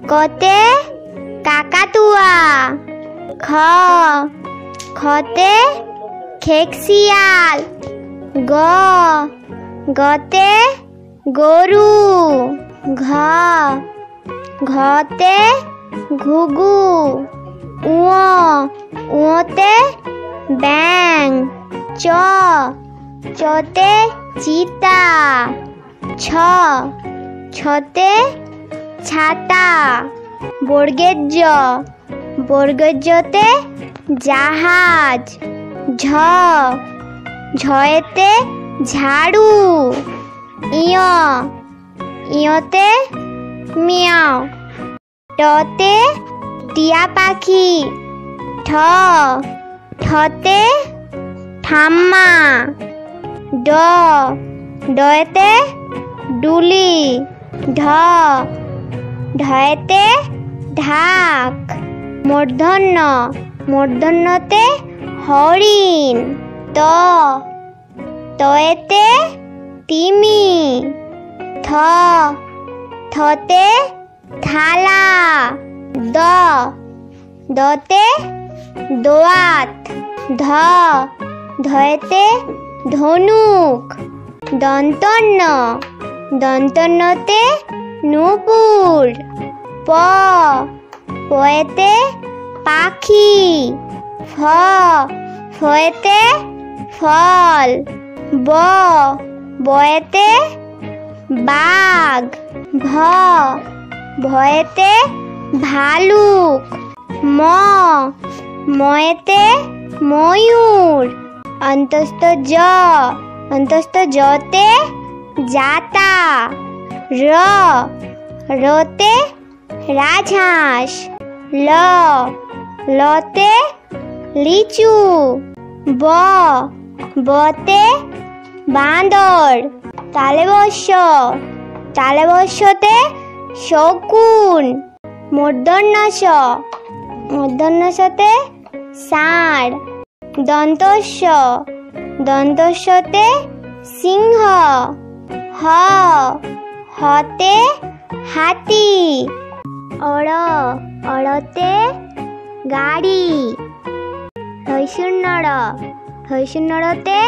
কতে কাকাতুয়া। খতে খেকশিয়াল। গতে গরু। ঘতে ঘুঘু। উঁতে ব্যাং। চতে চিতা। ছতে ছাতা। বর্গের জাহাজ। ঝয়েতে ঝাড়ু। ইয়তে মিয়াও। টতে টিয়া পাখি। ঠতে ঠাম্মা। ডয়েতে ডুলি। ঢয়েতে ঢাক। মূর্ধন্যতে হরিণ। তয়েতে তিমি। থতে থালা। দতে দোয়াত। ধয়েতে ধনুক। দন্তন্যতে নূপুর। পয়েতে পাখি। ফয়েতে ফল। বয়েতে বাঘ। ভয়েতে ভালুক। ময়েতে ময়ূর। অন্তস্থ জতে জাতা। রতে রাজহাঁস। লতে লিচু। বতে বাঁদর। তালে বস্যতে শকুন। মূর্ধন্যতে ষাঁড়। দন্তস্যতে সিংহ। হতে হাতি। অড়তে গাড়ি। হৈশূন্যতে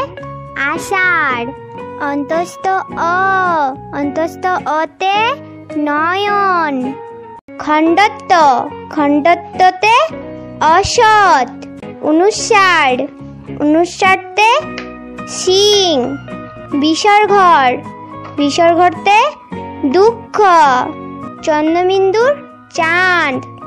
আষাঢ়। অন্তস্থ অতে নয়ন। খণ্ডত্বতে অসৎ। অনুস্বারতে সিং। বিসর্গতে দুঃখ। চন্দ্রবিন্দুর চাঁদ।